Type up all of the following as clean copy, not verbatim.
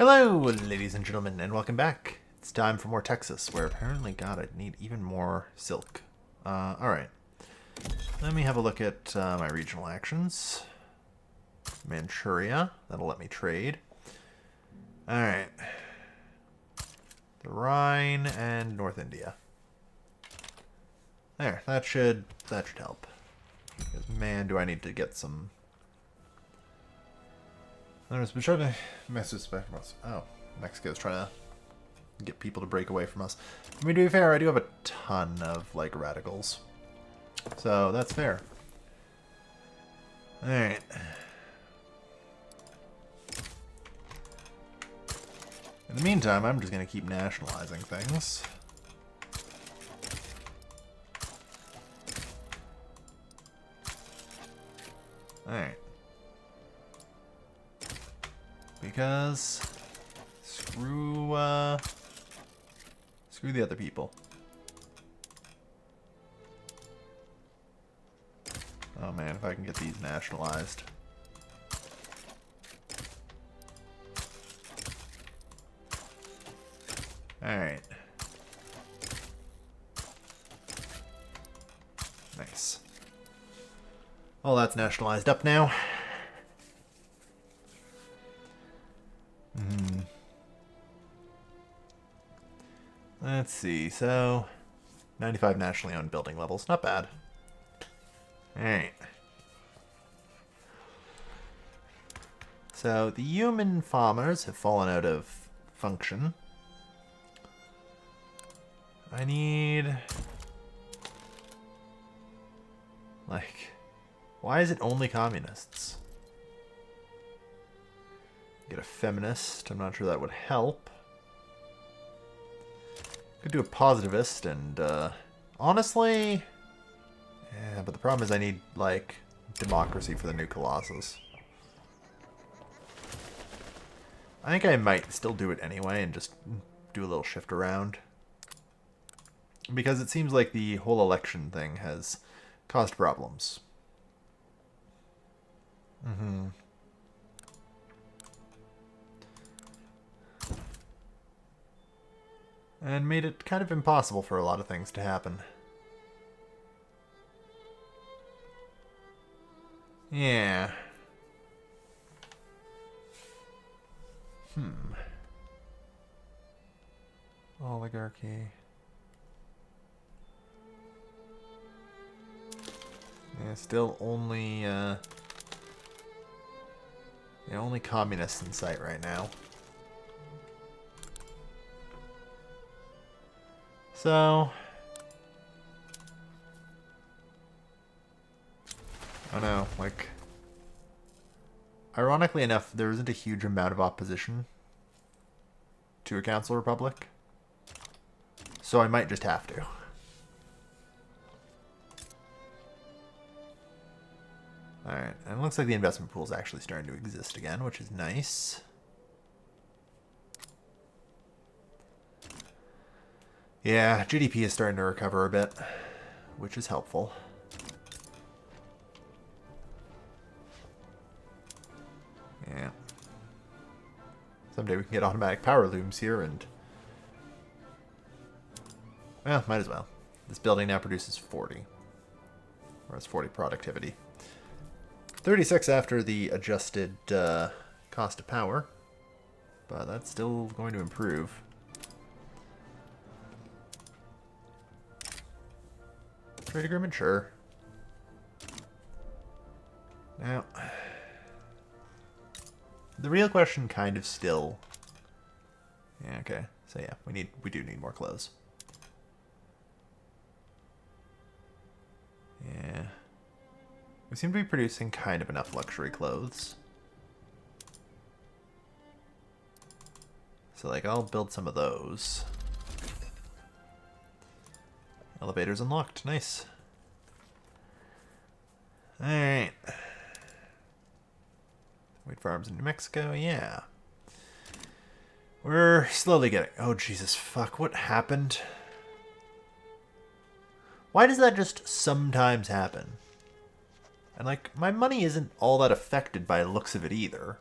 Hello, ladies and gentlemen, and welcome back. It's time for more Texas, where apparently, God, I need even more silk. Alright. Let me have a look at my regional actions. Manchuria, that'll let me trade. Alright. The Rhine and North India. There, that should help. Because, man, do I need to get some... There's been trying to mess with us. Oh, Mexico's trying to get people to break away from us. I mean, to be fair, I do have a ton of, like, radicals. So, that's fair. Alright. In the meantime, I'm just going to keep nationalizing things. Alright. Because screw the other people. Oh man, if I can get these nationalized. Alright. Nice. All that's nationalized up now. Let's see, so 95 nationally owned building levels, not bad. Alright. So the human farmers have fallen out of function. I need... Like, why is it only communists? Get a feminist, I'm not sure that would help. Could do a positivist and, honestly... Yeah, but the problem is I need, like, democracy for the new Colossus. I think I might still do it anyway and just do a little shift around. Because it seems like the whole election thing has caused problems. And made it kind of impossible for a lot of things to happen. Yeah. Oligarchy. Yeah, still only, yeah, only communists in sight right now. So, I don't know, like, ironically enough, there isn't a huge amount of opposition to a council republic, so I might just have to. Alright, and it looks like the investment pool is actually starting to exist again, which is nice. Yeah, GDP is starting to recover a bit, which is helpful. Yeah. Someday we can get automatic power looms here and... Well, might as well. This building now produces 40. Or it's 40 productivity. 36 after the adjusted cost of power. But that's still going to improve. Trade agreement? Sure. Now, the real question kind of still... Yeah, okay. So yeah, we do need more clothes. Yeah. We seem to be producing kind of enough luxury clothes. So like, I'll build some of those. Elevators unlocked. Nice. Alright. Wheat farms in New Mexico. Yeah. We're slowly getting... Oh, Jesus, fuck. What happened? Why does that just sometimes happen? And, like, my money isn't all that affected by the looks of it either.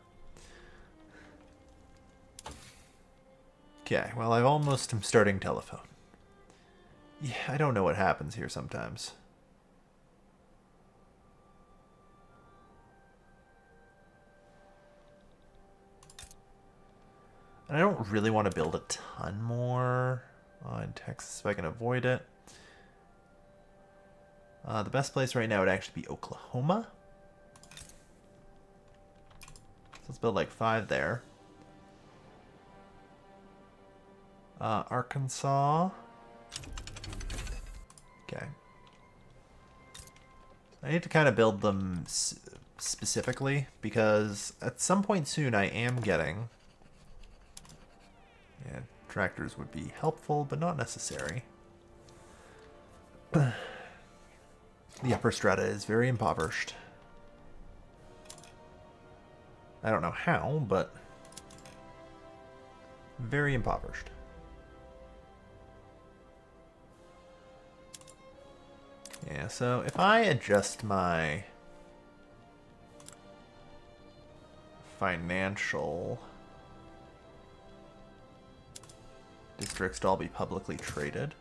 Okay, well, I almost am starting telephone. Yeah, I don't know what happens here sometimes. And I don't really want to build a ton more in Texas if I can avoid it. The best place right now would actually be Oklahoma. So let's build like 5 there. Arkansas. Okay. I need to kind of build them specifically because at some point soon I am getting... Yeah, tractors would be helpful, but not necessary. The upper strata is very impoverished. I don't know how, but very impoverished. Yeah, so if I adjust my financial districts to all be publicly traded.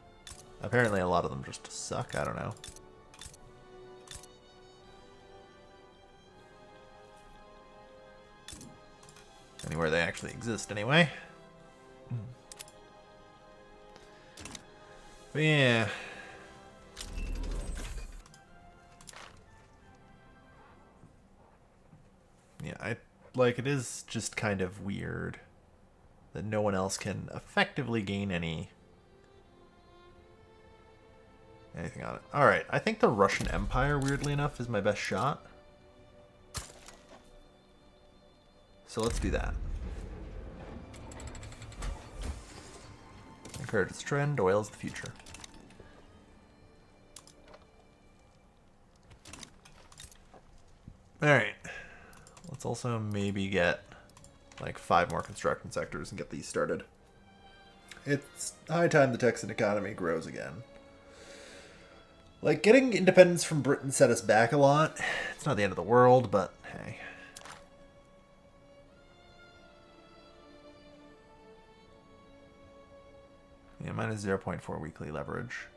Apparently a lot of them just suck, I don't know. Anywhere they actually exist, anyway. But yeah. Yeah, it is just kind of weird that no one else can effectively gain anything on it. Alright, I think the Russian Empire, weirdly enough, is my best shot. So let's do that. Encourage its trend, oil's the future. Alright. Let's also maybe get like 5 more construction sectors and get these started. It's high time the Texan economy grows again. Like, getting independence from Britain set us back a lot. It's not the end of the world, but hey. Yeah, mine is 0.4 weekly leverage.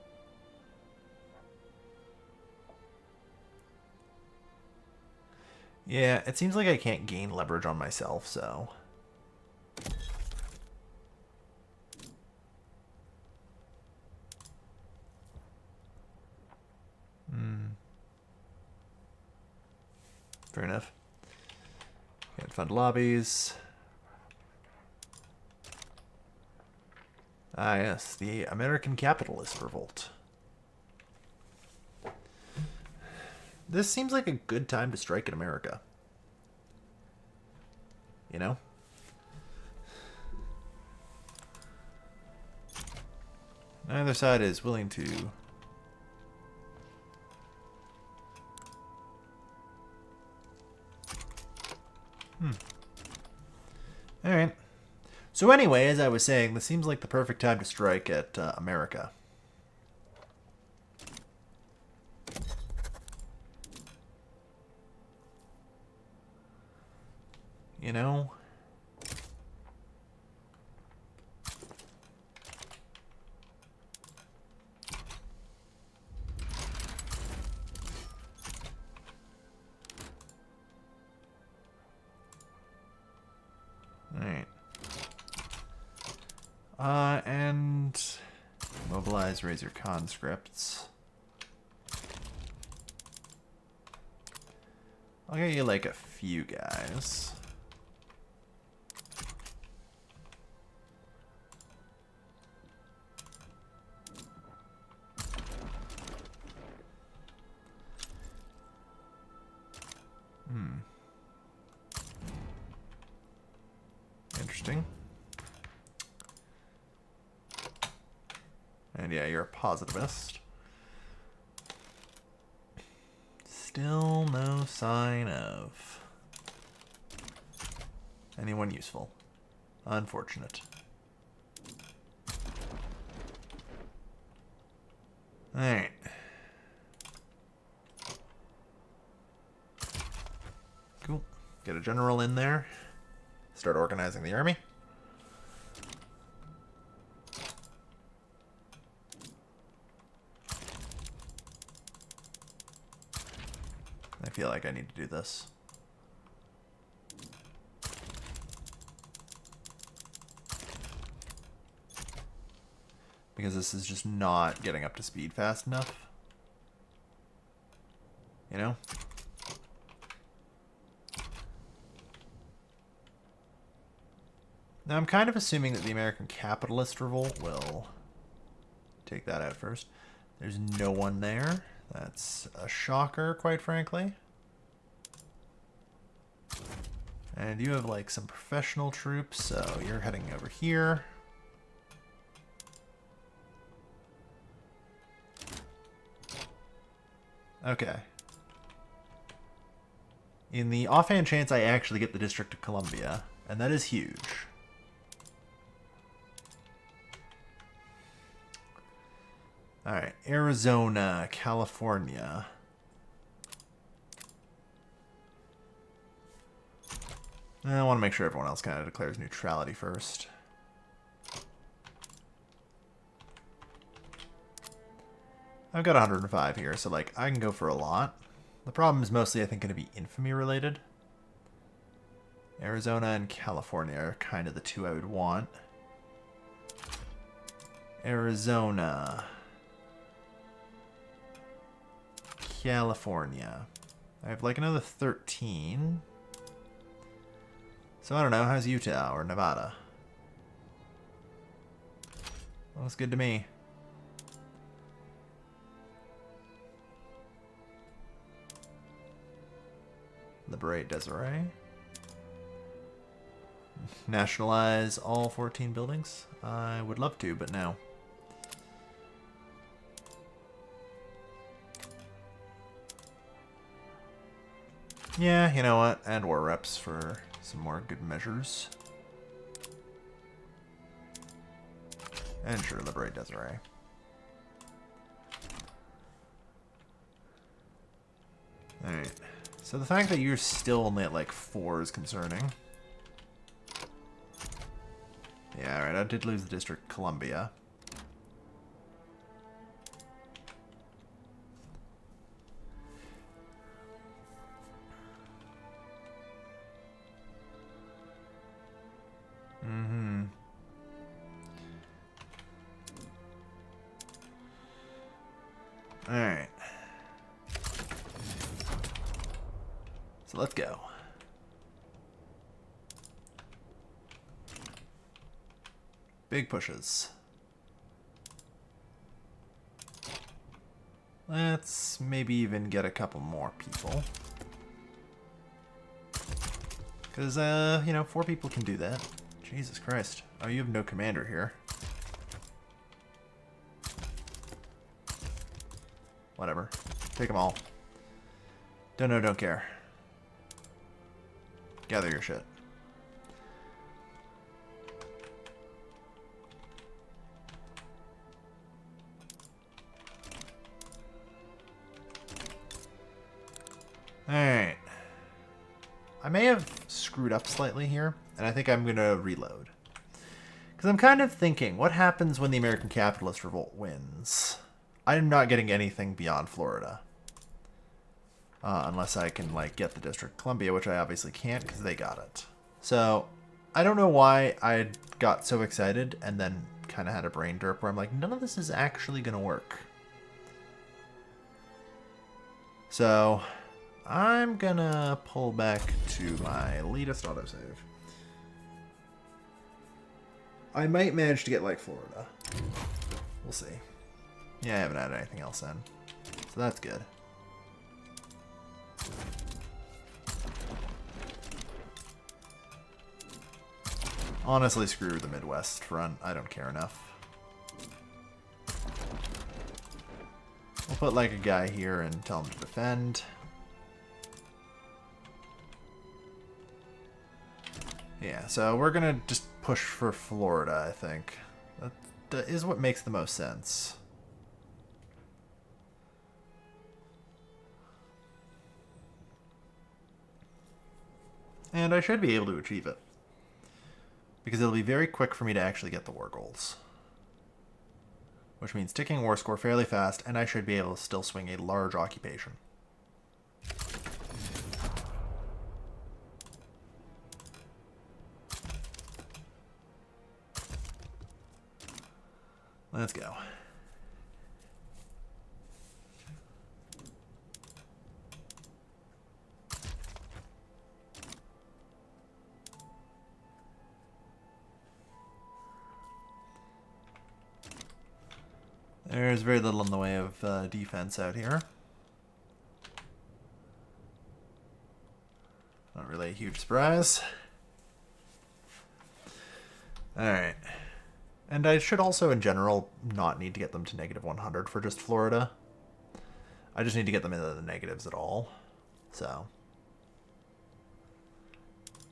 Yeah, it seems like I can't gain leverage on myself, so... Fair enough. Can't fund lobbies. Ah, yes, the American capitalist revolt. This seems like a good time to strike at America. You know? Neither side is willing to... Alright. So anyway, as I was saying, this seems like the perfect time to strike at America. You know? Alright. And mobilize, raise your conscripts. I'll get you like a few guys. Interesting. And yeah, you're a positivist. Still no sign of anyone useful. Unfortunate. Alright. Cool. Get a general in there. Start organizing the army. feel like I need to do this. Because this is just not getting up to speed fast enough. You know? Now I'm kind of assuming that the American capitalist revolt will take that out first. There's no one there. That's a shocker, quite frankly. And you have like some professional troops, so you're heading over here. Okay. In the offhand chance I actually get the District of Columbia, and that is huge. Alright, Arizona, California. I want to make sure everyone else kind of declares neutrality first. I've got 105 here, so like I can go for a lot. The problem is mostly, I think, going to be infamy related. Arizona and California are kind of the two I would want. Arizona. California. I have like another 13. So I don't know, how's Utah or Nevada? Looks good to me. Liberate Desiree. Nationalize all 14 buildings? I would love to, but no. Yeah, you know what? Add war reps for some more good measures. And sure, liberate Desiree. Alright. So the fact that you're still only at like 4 is concerning. Yeah, alright, I did lose the District of Columbia. Alright. So let's go. Big pushes. Let's maybe even get a couple more people. Because, you know, 4 people can do that. Jesus Christ. Oh, you have no commander here. Whatever. Take them all. Don't know, don't care. Gather your shit. Alright. I may have screwed up slightly here, and I think I'm going to reload. Because I'm kind of thinking, what happens when the American Capitalist Revolt wins? I'm not getting anything beyond Florida. Unless I can, like, get the District of Columbia, which I obviously can't because they got it. So, I don't know why I got so excited and then kind of had a brain derp where I'm like, none of this is actually going to work. So, I'm going to pull back to my latest autosave. I might manage to get, like, Florida. We'll see. Yeah, I haven't added anything else in. So that's good. Honestly, screw the Midwest front. I don't care enough. We'll put like a guy here and tell him to defend. Yeah, so we're gonna just push for Florida, I think. That is what makes the most sense. And I should be able to achieve it. Because it'll be very quick for me to actually get the war goals. Which means ticking war score fairly fast, and I should be able to still swing a large occupation. Let's go. There's very little in the way of defense out here. Not really a huge surprise. Alright. And I should also, in general, not need to get them to -100 for just Florida. I just need to get them into the negatives at all. So.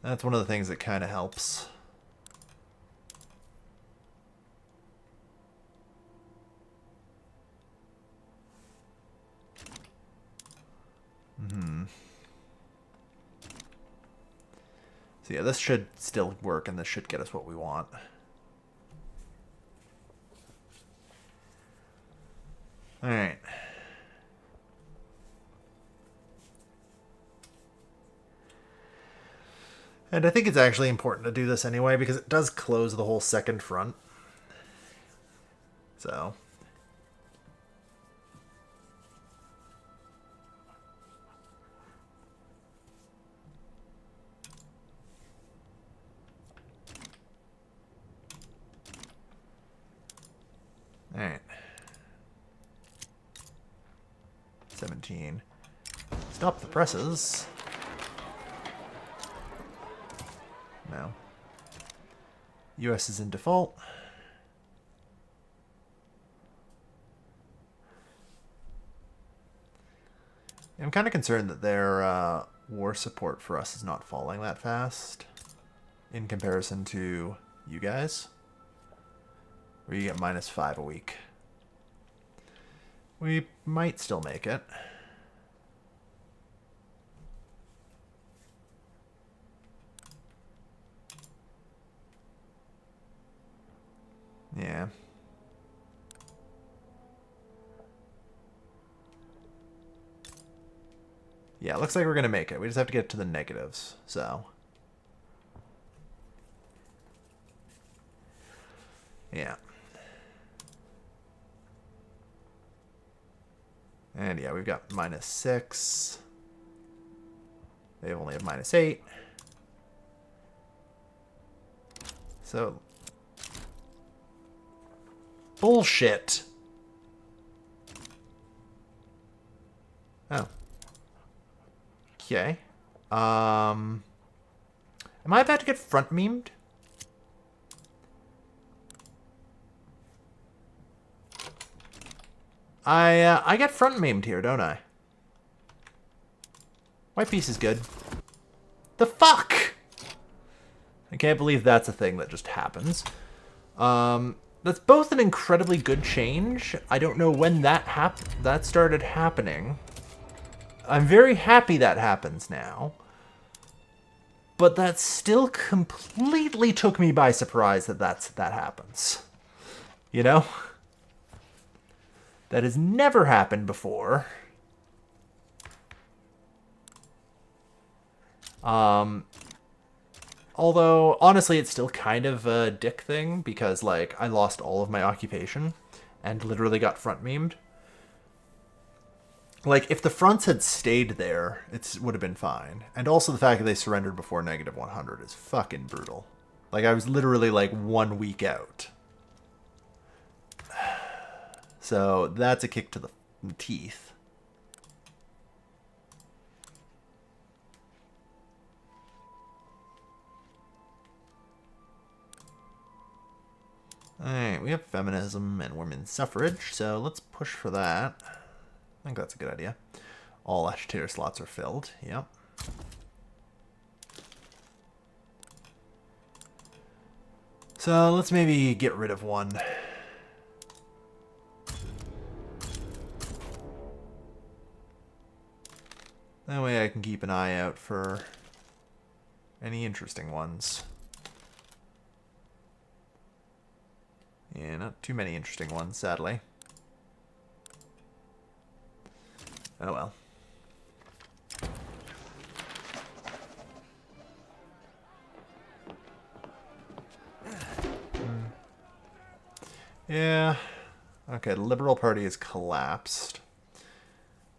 That's one of the things that kind of helps. So yeah, this should still work, and this should get us what we want. Alright. And I think it's actually important to do this anyway, because it does close the whole second front. So... Alright. 17. Stop the presses. No. US is in default. I'm kind of concerned that their war support for us is not falling that fast in comparison to you guys. Where you get -5 a week. We might still make it. Yeah. Yeah, looks like we're going to make it. We just have to get to the negatives, so... Yeah. And yeah, we've got -6. They only have -8. So... Bullshit! Oh. Okay. Am I about to get front memed? I get front memed here, don't I? White piece is good. The fuck? I can't believe that's a thing that just happens. That's both an incredibly good change. I don't know when that started happening. I'm very happy that happens now. But that still completely took me by surprise that happens. You know? That has never happened before. Although, honestly, it's still kind of a dick thing, because, like, I lost all of my occupation and literally got front memed. Like, if the fronts had stayed there, it would have been fine. And also the fact that they surrendered before -100 is fucking brutal. Like, I was literally, like, 1 week out. So, that's a kick to the teeth. Alright, we have feminism and women's suffrage, so let's push for that. I think that's a good idea. All agitator slots are filled, yep. So let's maybe get rid of one. That way I can keep an eye out for any interesting ones. Yeah, not too many interesting ones, sadly. Oh well. Yeah. Okay, the Liberal Party has collapsed.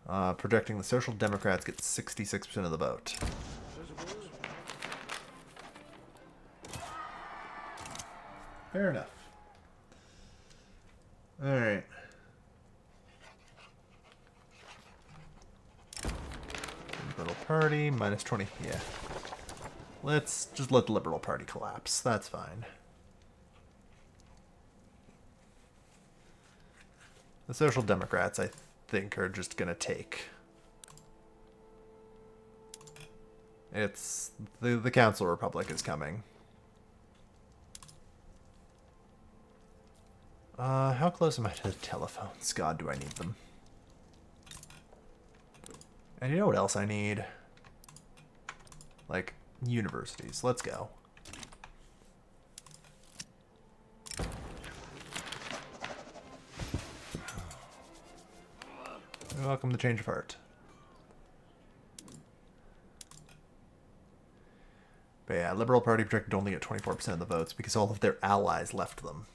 Projecting the Social Democrats get 66% of the vote. Fair enough. Alright. Liberal Party, minus 20. Yeah. Let's just let the Liberal Party collapse. That's fine. The Social Democrats, I think, are just going to take. It's... The Council Republic is coming. How close am I to the telephones? God, do I need them. And you know what else I need? Like, universities. Let's go. Welcome to change of heart. But yeah, Liberal Party projected only get 24% of the votes because all of their allies left them.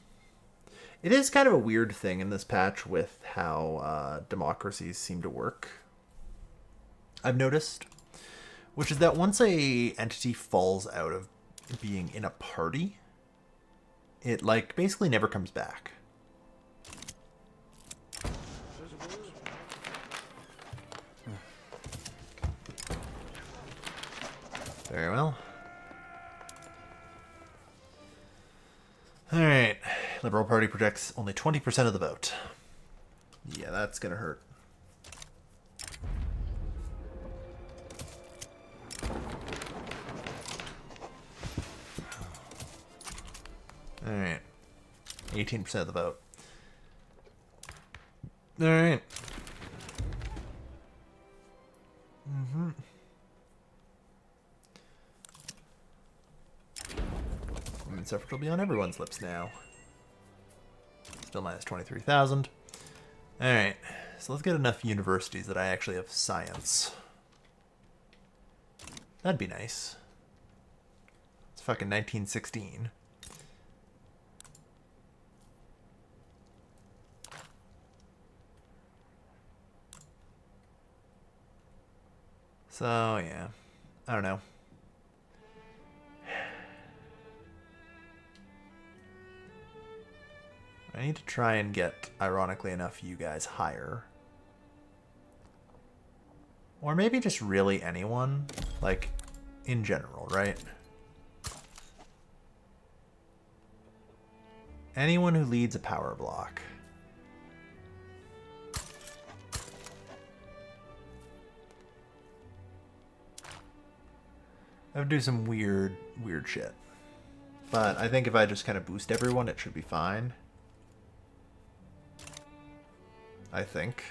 It is kind of a weird thing in this patch with how democracies seem to work. I've noticed, which is that once a entity falls out of being in a party, it like basically never comes back. Very well. Alright. Liberal Party projects only 20% of the vote. Yeah, that's gonna hurt. Alright. 18% of the vote. Alright. Women's suffrage will be on everyone's lips now. Still minus 23,000. Alright, so let's get enough universities that I actually have science. That'd be nice. It's fucking 1916. So, yeah. I don't know. I need to try and get, ironically enough, you guys higher. Or maybe just really anyone. Like, in general, right? Anyone who leads a power block. I would do some weird shit. But I think if I just kind of boost everyone, it should be fine. I think.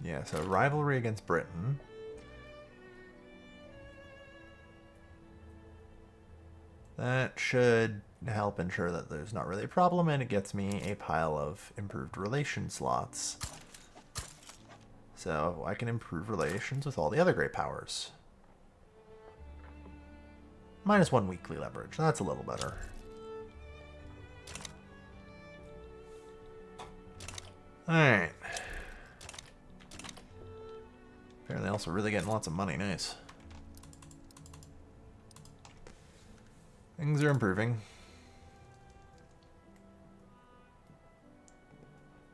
Yeah, so rivalry against Britain. That should help ensure that there's not really a problem, and it gets me a pile of improved relation slots. So I can improve relations with all the other great powers. -1 weekly leverage. That's a little better. Alright. Apparently also really getting lots of money. Nice. Things are improving.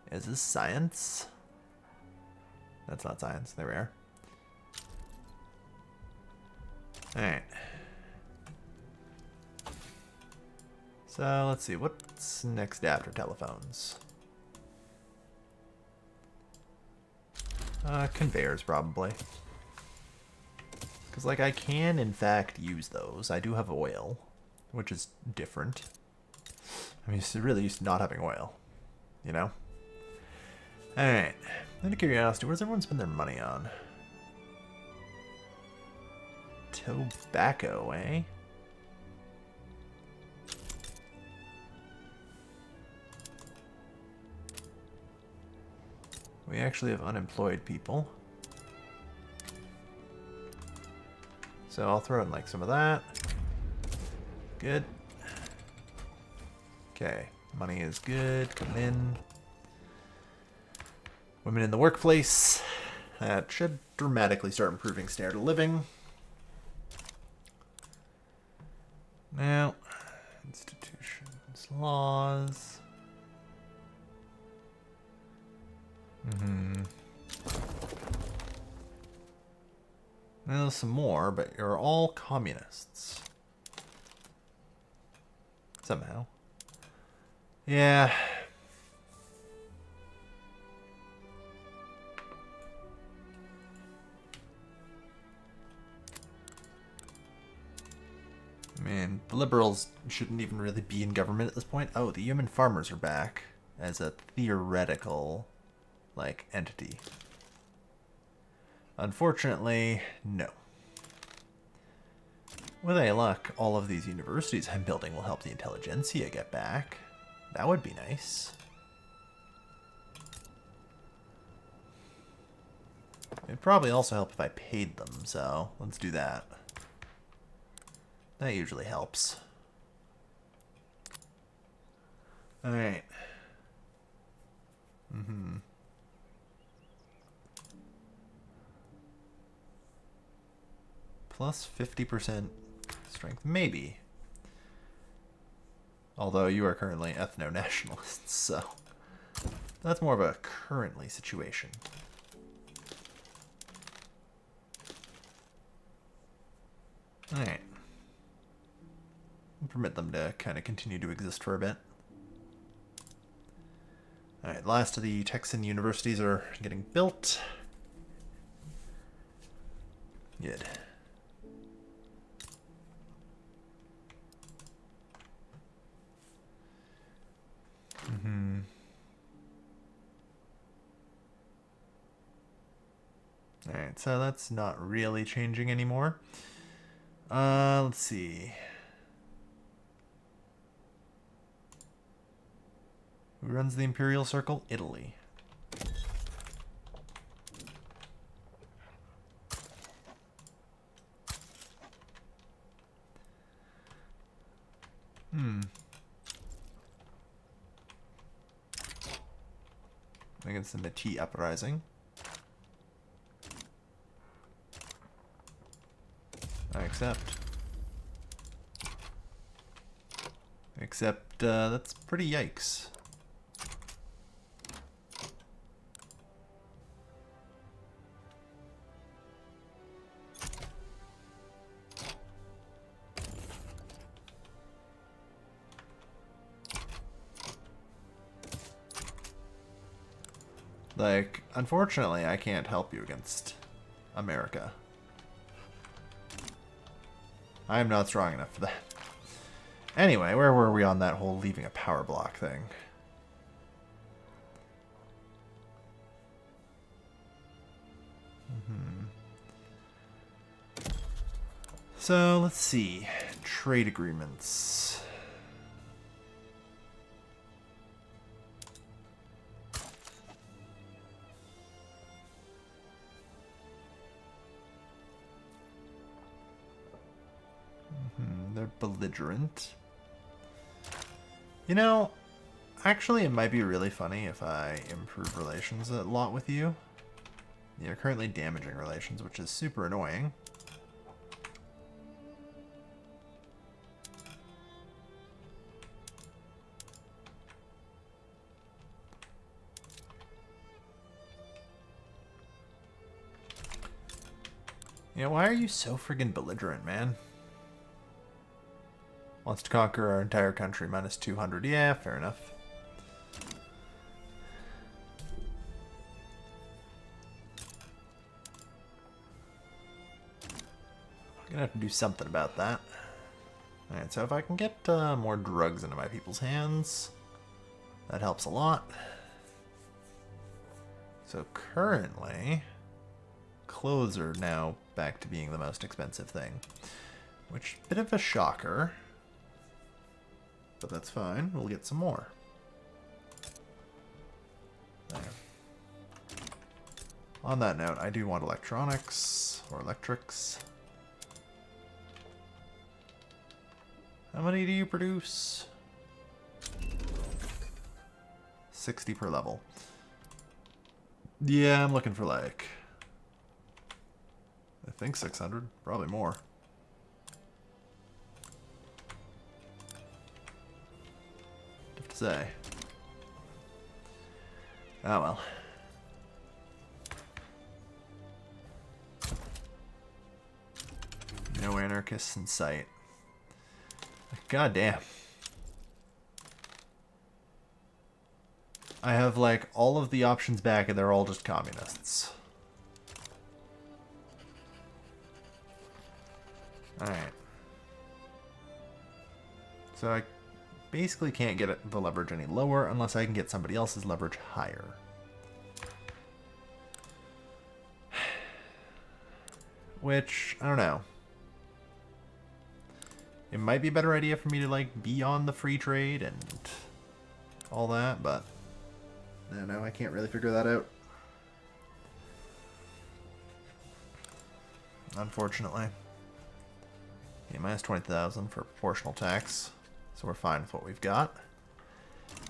Is this science? That's not science. There we are. Alright. So let's see. What's next after telephones? Conveyors, probably. Because, like, I can, in fact, use those. I do have oil, which is different. I mean, it's really used to not having oil, you know? Alright. Out of curiosity, what does everyone spend their money on? Tobacco, eh? We actually have unemployed people. So I'll throw in like some of that. Good. Okay, money is good. Come in. Women in the workplace. That should dramatically start improving standard of living. Now, institutions, laws. There's some more, but you're all communists. Somehow. Yeah. I mean, liberals shouldn't even really be in government at this point. Oh, the human farmers are back as a theoretical, like, entity. Unfortunately, no. With any luck, all of these universities I'm building will help the intelligentsia get back. That would be nice. It'd probably also help if I paid them, so let's do that. That usually helps. Alright. Plus 50% strength, maybe. Although you are currently ethno-nationalists, so that's more of a currently situation. Alright. Permit them to kind of continue to exist for a bit. Alright, last of the Texan universities are getting built. Good. Alright, so that's not really changing anymore. Let's see. Who runs the Imperial Circle? Italy. Against the Métis uprising. I accept. Except, that's pretty yikes. Like, unfortunately, I can't help you against America. I am not strong enough for that. Anyway, where were we on that whole leaving a power block thing? So, let's see. Trade agreements. They're belligerent. You know, actually it might be really funny if I improve relations a lot with you. You're currently damaging relations, which is super annoying. Yeah, why are you so friggin' belligerent, man? Wants to conquer our entire country, minus 200. Yeah, fair enough. I'm gonna have to do something about that. Alright, so if I can get more drugs into my people's hands, that helps a lot. So currently, clothes are now back to being the most expensive thing. Which, bit of a shocker. But that's fine, we'll get some more. There. On that note, I do want electronics, or electrics. How many do you produce? 60 per level. Yeah, I'm looking for like, I think 600, probably more. Tough to say. Oh well. No anarchists in sight. God damn. I have like all of the options back and they're all just communists. Alright. So I basically can't get the leverage any lower unless I can get somebody else's leverage higher. Which, I don't know. It might be a better idea for me to like be on the free trade and all that, but I don't know, I can't really figure that out. Unfortunately. Yeah, minus 20,000 for proportional tax. So we're fine with what we've got.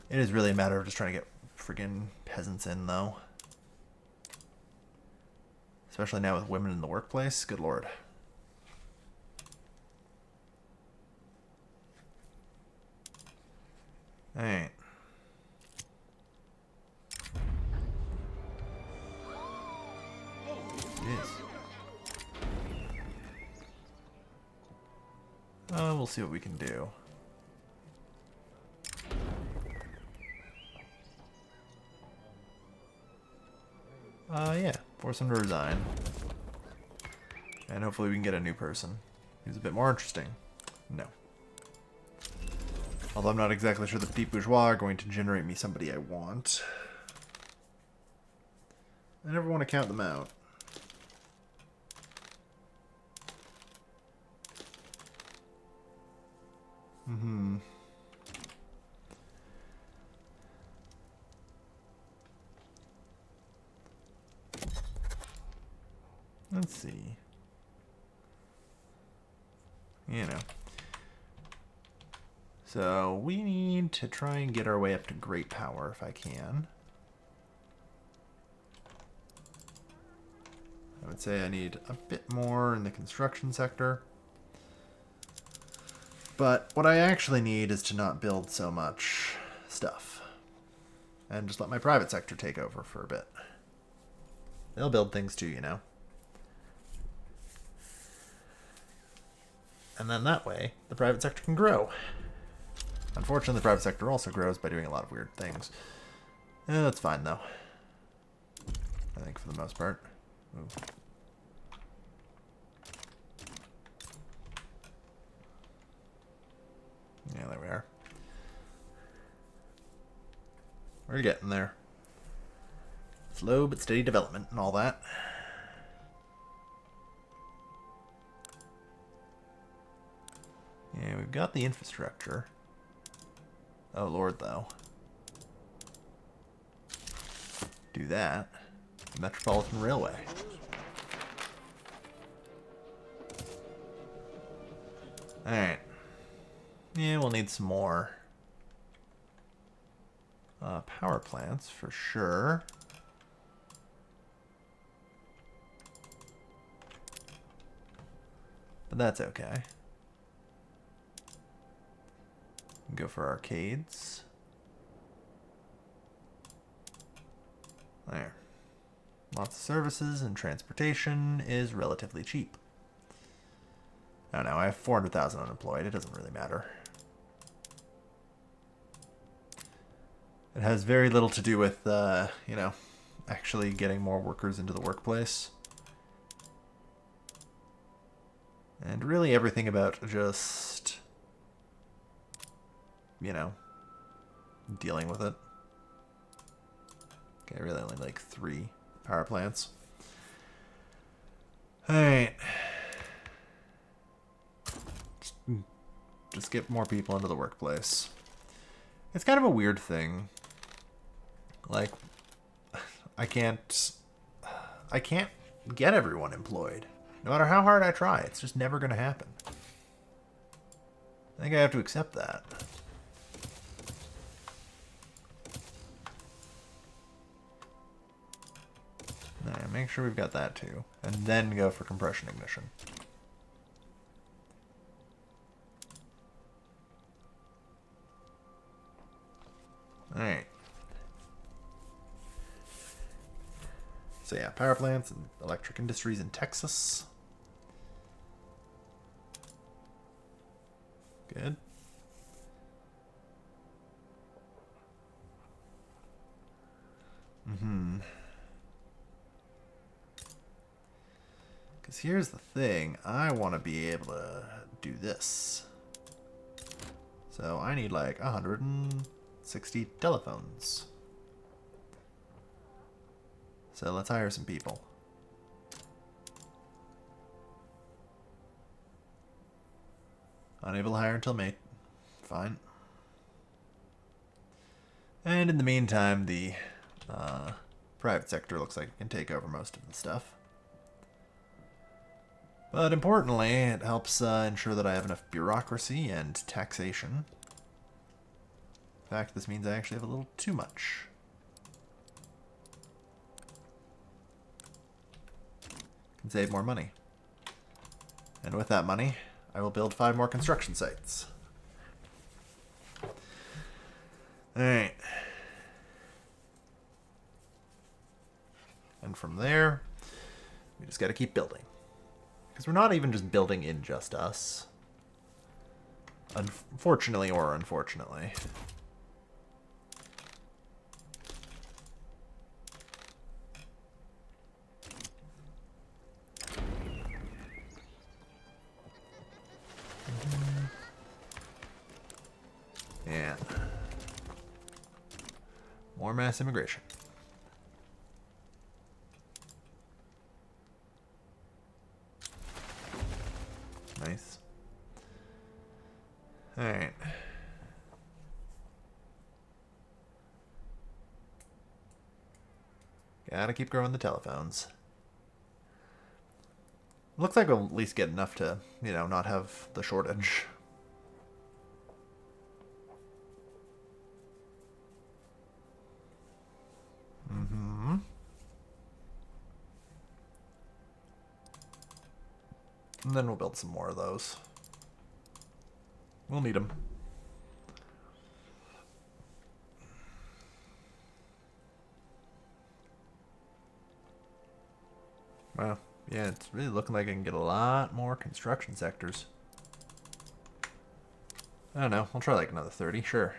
It is really a matter of just trying to get friggin' peasants in, though. Especially now with women in the workplace. Good lord. Alright. Yes. We'll see what we can do. Yeah. Force him to resign. And hopefully we can get a new person who's a bit more interesting. No. Although I'm not exactly sure the petit bourgeois are going to generate me somebody I want. I never want to count them out. Let's see. You know. So we need to try and get our way up to great power if I can. I would say I need a bit more in the construction sector. But what I actually need is to not build so much stuff. And just let my private sector take over for a bit. They'll build things too, you know. And then that way, the private sector can grow. Unfortunately, the private sector also grows by doing a lot of weird things. That's fine, though. I think for the most part. Ooh. Yeah, there we are. We're getting there. Slow but steady development and all that. Yeah, we've got the infrastructure. Oh lord, though. Do that. The Metropolitan Railway. Alright. Yeah, we'll need some more power plants for sure. But that's okay. Go for arcades. There. Lots of services and transportation is relatively cheap. I don't know, I have 400,000 unemployed. It doesn't really matter. It has very little to do with, you know, actually getting more workers into the workplace. And really everything about just, you know, dealing with it. Okay, I really only like 3 power plants. Alright. Just get more people into the workplace. It's kind of a weird thing. Like, I can't get everyone employed. No matter how hard I try, it's just never going to happen. I think I have to accept that. Alright, make sure we've got that too. And then go for compression ignition. Alright. So yeah, power plants and electric industries in Texas. Good. Because here's the thing. I want to be able to do this. So I need like 160 telephones. So let's hire some people. Unable to hire until May. Fine. And in the meantime, the private sector looks like it can take over most of the stuff. But importantly, it helps ensure that I have enough bureaucracy and taxation. In fact, this means I actually have a little too much. Can save more money. And with that money, I will build 5 more construction sites. Alright. And from there, we just gotta keep building. Because we're not even just building in just us. Unfortunately or unfortunately. Yeah. More mass immigration. Nice. Alright. Gotta keep growing the telephones. Looks like we'll at least get enough to, you know, not have the shortage. And then we'll build some more of those. We'll need them. Wow. Yeah, it's really looking like I can get a lot more construction sectors. I don't know. I'll try like another 30. Sure.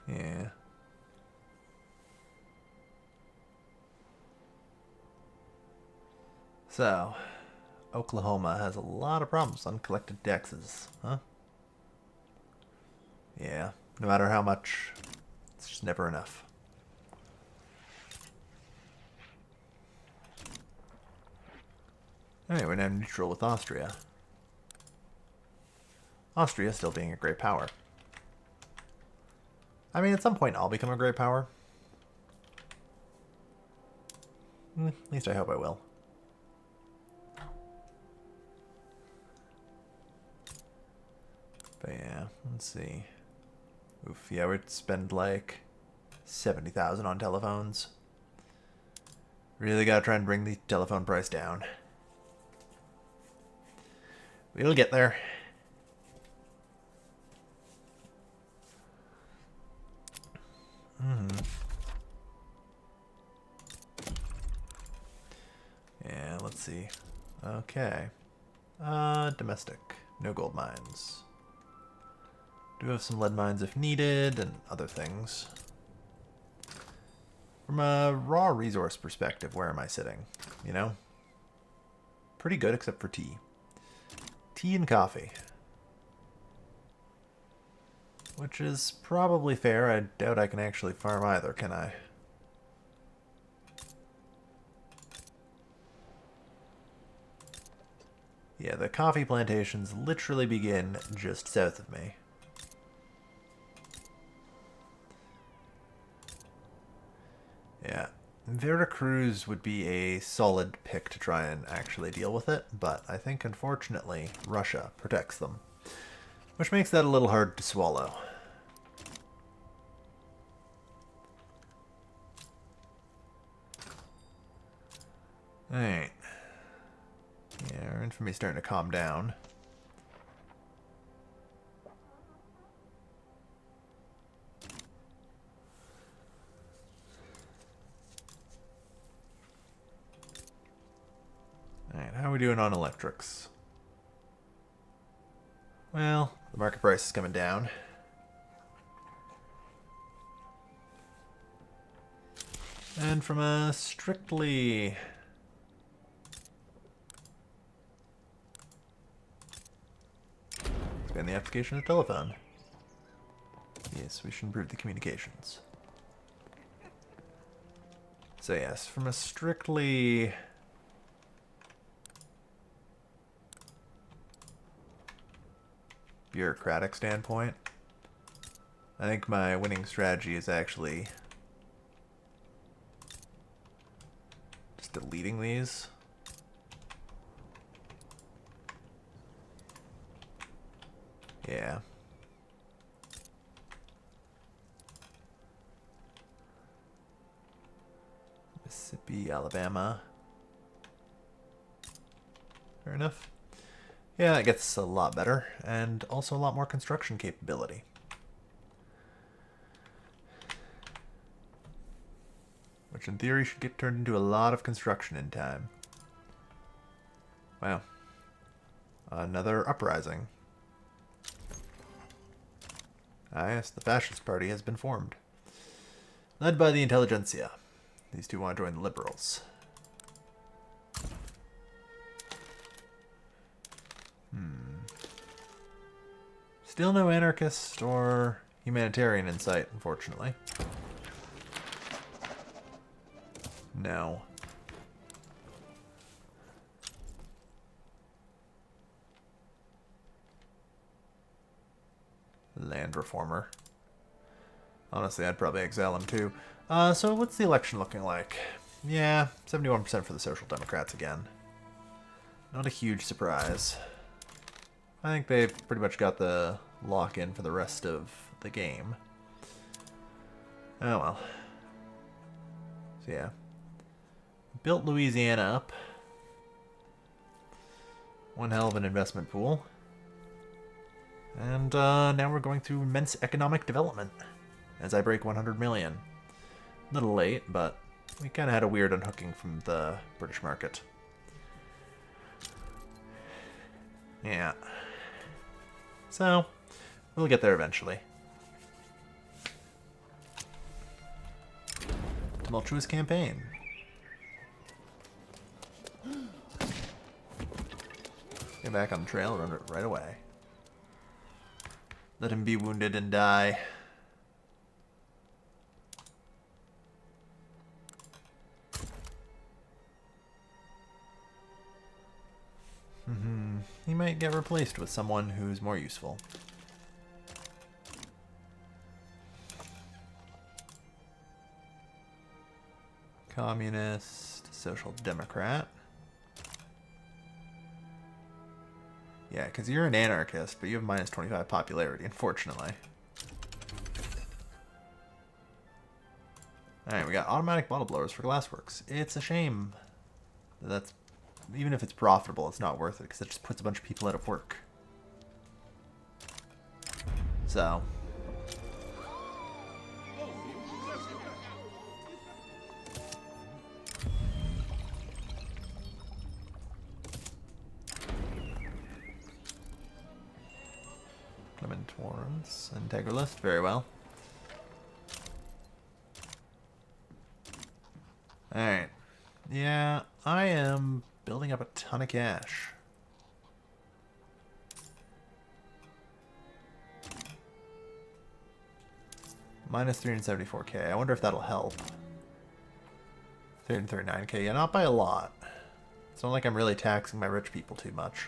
Yeah. So, Oklahoma has a lot of problems, uncollected taxes, huh? Yeah, no matter how much, it's just never enough. Anyway, we're now neutral with Austria. Austria still being a great power. I mean, at some point I'll become a great power. At least I hope I will. But yeah, let's see. Oof, yeah, we'd spend like 70,000 on telephones. Really gotta try and bring the telephone price down. We'll get there. Yeah, let's see. Okay. Domestic. No gold mines. Do have some lead mines if needed, and other things. From a raw resource perspective, where am I sitting? You know? Pretty good, except for tea. Tea and coffee. Which is probably fair. I doubt I can actually farm either, can I? Yeah, the coffee plantations literally begin just south of me. Veracruz would be a solid pick to try and actually deal with it, but I think unfortunately Russia protects them, which makes that a little hard to swallow. Alright. Yeah, our infamy's starting to calm down. Alright, how are we doing on electrics? Well, the market price is coming down. And from a strictly... expand the application of telephone. Yes, we should improve the communications. So yes, from a strictly... bureaucratic standpoint, I think my winning strategy is actually just deleting these. Yeah. Mississippi, Alabama. Fair enough. Yeah, that gets a lot better, and also a lot more construction capability. Which in theory should get turned into a lot of construction in time. Wow. Another uprising. Ah yes, the Fascist Party has been formed. Led by the intelligentsia. These two want to join the liberals. Still no anarchist or humanitarian in sight, unfortunately. No. Land reformer. Honestly, I'd probably exile him too. So what's the election looking like? Yeah, 71% for the Social Democrats again. Not a huge surprise. I think they've pretty much got the lock-in for the rest of the game. Oh well. So yeah. Built Louisiana up. One hell of an investment pool. And now we're going through immense economic development as I break 100 million. A little late, but we kind of had a weird unhooking from the British market. Yeah. So, we'll get there eventually. Tumultuous campaign. Get back on the trail, run it right away. Let him be wounded and die. He might get replaced with someone who's more useful. Communist, Social Democrat. Yeah, because you're an anarchist, but you have minus 25 popularity, unfortunately. Alright, we got automatic bottle blowers for glassworks. It's a shame that's... even if it's profitable, it's not worth it, because it just puts a bunch of people out of work. So... Clementorans, Integralist, very well. Alright. Yeah, I am building up a ton of cash. Minus 374k. I wonder if that'll help. 339k. Yeah, not by a lot. It's not like I'm really taxing my rich people too much.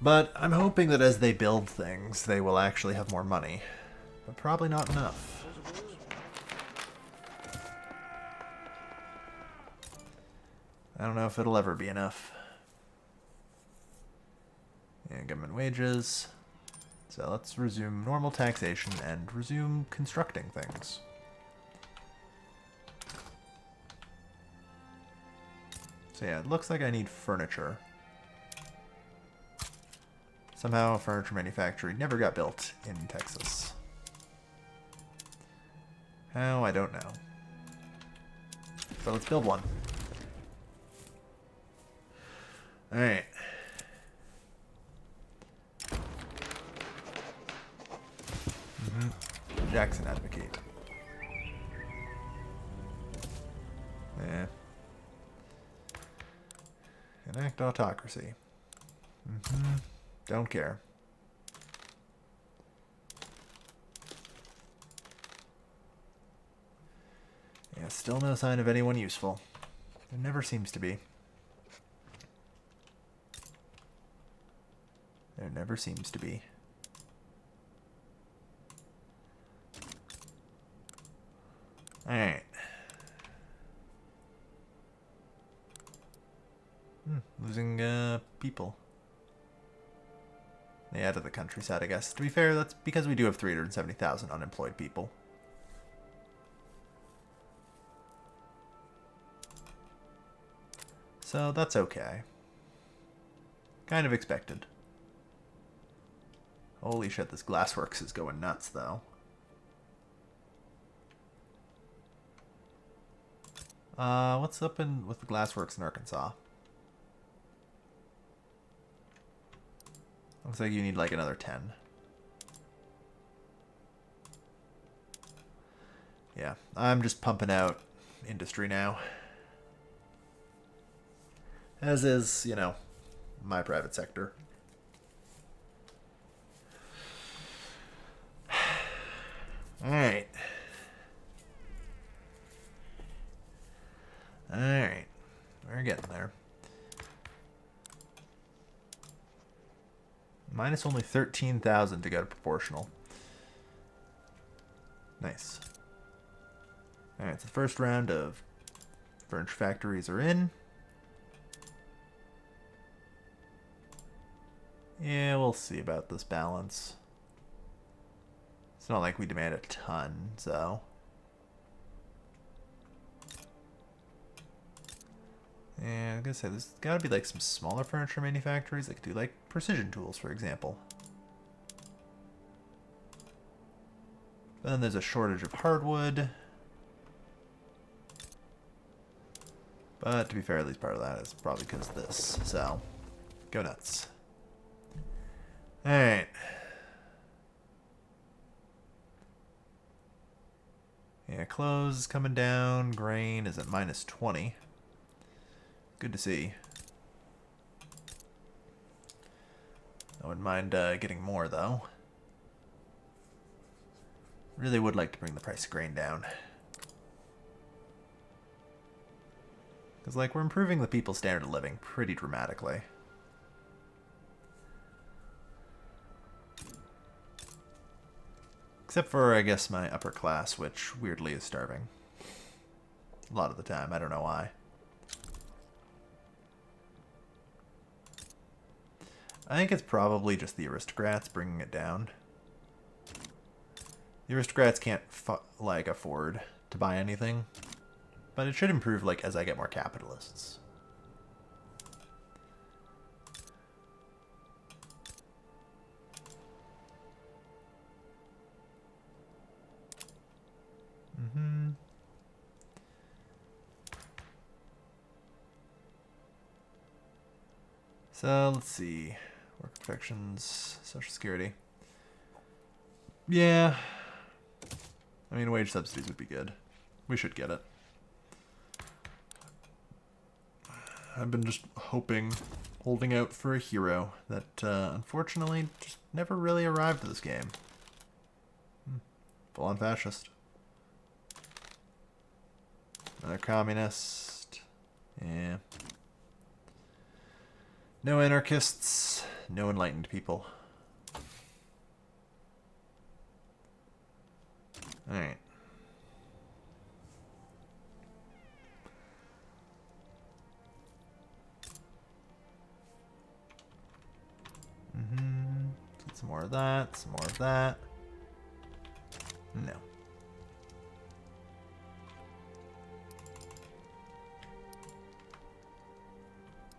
But I'm hoping that as they build things, they will actually have more money. But probably not enough. I don't know if it'll ever be enough. And government wages. So let's resume normal taxation and resume constructing things. So yeah, it looks like I need furniture. Somehow furniture manufacturing never got built in Texas. How? I don't know. So let's build one. Alright. Jackson advocate. Yeah. Enact autocracy. Don't care. Yeah, still no sign of anyone useful. There never seems to be. There never seems to be. Alright. Losing people. Yeah, to the countryside, I guess. To be fair, that's because we do have 370,000 unemployed people. So that's okay. Kind of expected. Holy shit, this glassworks is going nuts, though. What's up with the glassworks in Arkansas? Looks like you need like another 10. Yeah, I'm just pumping out industry now. As is, you know, my private sector. Alright. Alright. We're getting there. Minus only 13,000 to go to proportional. Nice. Alright, so the first round of furniture factories are in. Yeah, we'll see about this balance. It's not like we demand a ton, so... Yeah, I was gonna say, there's gotta be like some smaller furniture manufacturers that could do like precision tools, for example. But then there's a shortage of hardwood. But to be fair, at least part of that is probably because of this. So, go nuts. Alright. Yeah, clothes is coming down. Grain is at minus 20. Good to see. I wouldn't mind getting more, though. Really would like to bring the price of grain down. Because, like, we're improving the people's standard of living pretty dramatically. Except for, I guess, my upper class, which weirdly is starving. A lot of the time. I don't know why. I think it's probably just the aristocrats bringing it down. The aristocrats can't, like, afford to buy anything. But it should improve, like, as I get more capitalists. So, let's see. Work protections, Social Security. Yeah. I mean, wage subsidies would be good. We should get it. I've been just hoping, holding out for a hero that, unfortunately, just never really arrived to this game. Full-on fascist. Another communist. Yeah. No anarchists. No enlightened people. Alright. Some more of that, some more of that. No.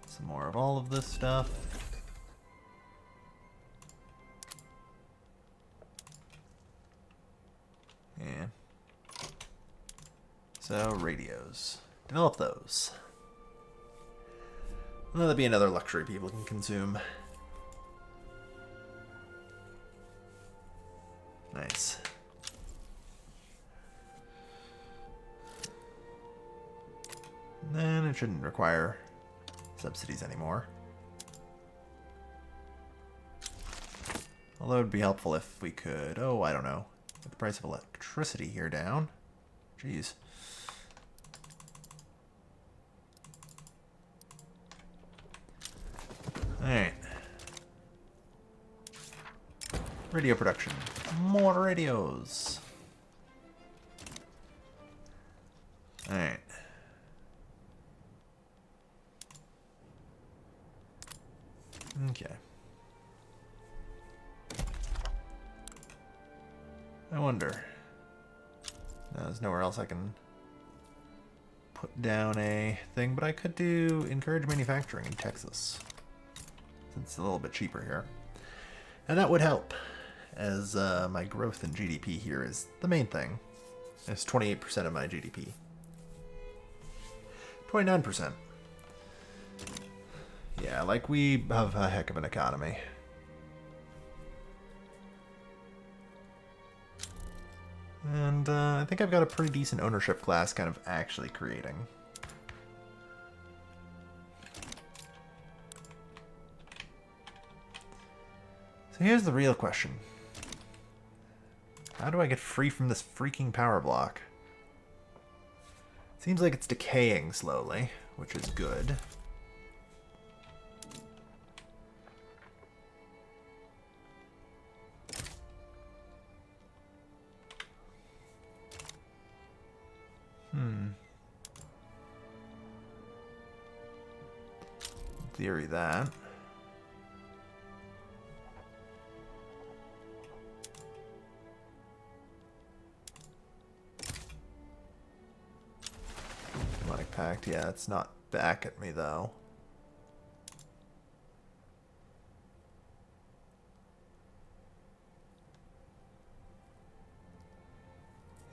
Some more of all of this stuff. Yeah. So, radios. Develop those. Well, that'd be another luxury people can consume. Nice. Then it shouldn't require subsidies anymore. Although it would be helpful if we could, oh, I don't know, get the price of electricity here down. Jeez. Alright. Radio production. More radios. Alright. Okay. I wonder. No, there's nowhere else I can put down a thing, but I could do encourage manufacturing in Texas. Since it's a little bit cheaper here. And that would help, as my growth in GDP here is the main thing. It's 28% of my GDP. 29%. Yeah, like we have a heck of an economy. And I think I've got a pretty decent ownership class kind of actually creating. So here's the real question. How do I get free from this freaking power block? Seems like it's decaying slowly, which is good. In theory, that. Demonic Pact, yeah, it's not back at me though.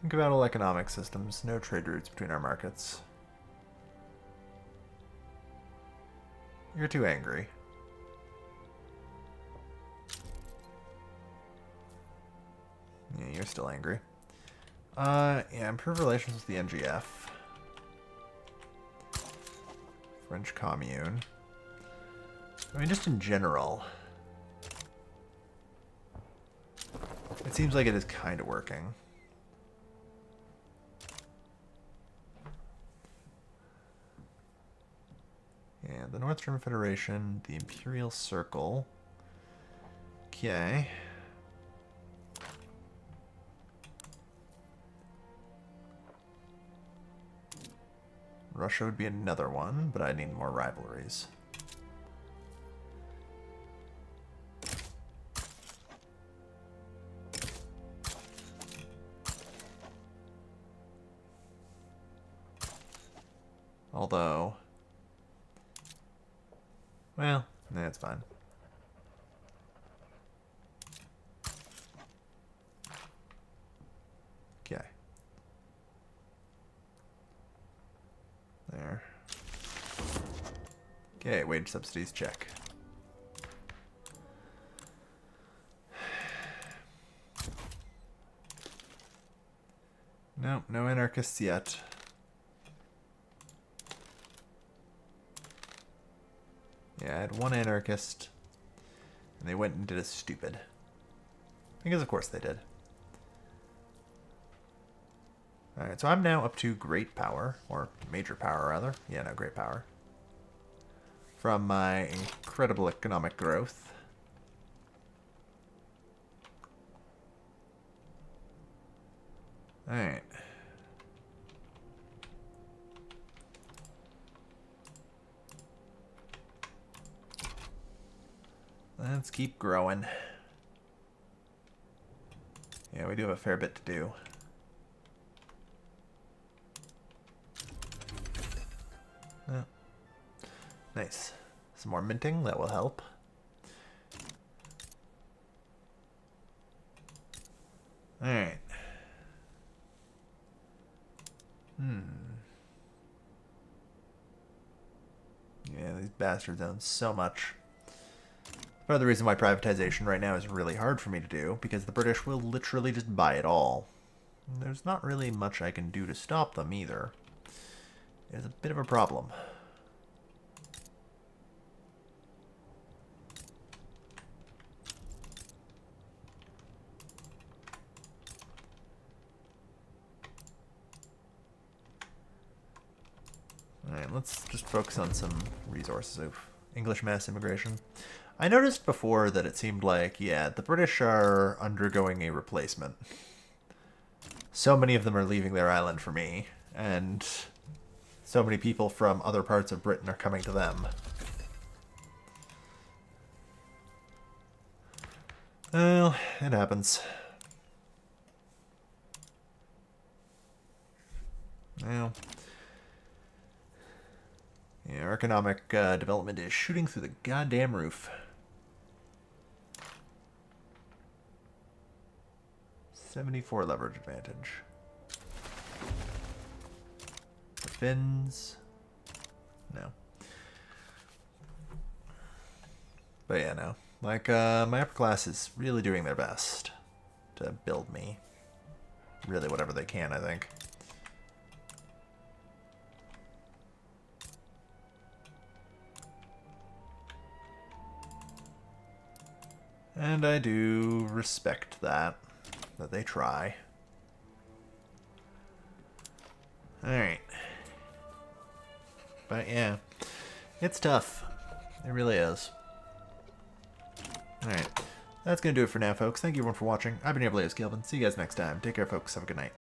Think about all economic systems, no trade routes between our markets. You're too angry. Yeah, you're still angry. Yeah, improve relations with the NGF. French Commune. I mean, just in general. It seems like it is kind of working. Yeah, the North German Federation, the Imperial Circle. Okay. Russia would be another one, but I need more rivalries. Although... well, that's fine. Okay. There. Okay, wage subsidies, check. Nope, no anarchists yet. Yeah, I had one anarchist, and they went and did a stupid. Because of course they did. Alright, so I'm now up to great power, or major power rather. Yeah, no, great power. From my incredible economic growth. Alright. Let's keep growing. Yeah, we do have a fair bit to do. Yeah. Nice. Some more minting, that will help. Alright. Yeah, these bastards own so much. Part of the reason why privatization right now is really hard for me to do, because the British will literally just buy it all. There's not really much I can do to stop them either. It's a bit of a problem. Alright, let's just focus on some resources of English mass immigration. I noticed before that it seemed like, yeah, the British are undergoing a replacement. So many of them are leaving their island for me, and so many people from other parts of Britain are coming to them. Well, it happens. Well, yeah, our economic development is shooting through the goddamn roof. 74 leverage advantage. The Finns. No. But yeah, no. Like, my upper class is really doing their best to build me. Really, whatever they can, I think. And I do respect that they try. Alright. But yeah, it's tough. It really is. Alright. That's going to do it for now, folks. Thank you everyone for watching. I've been your Blaze Gilvin. See you guys next time. Take care, folks. Have a good night.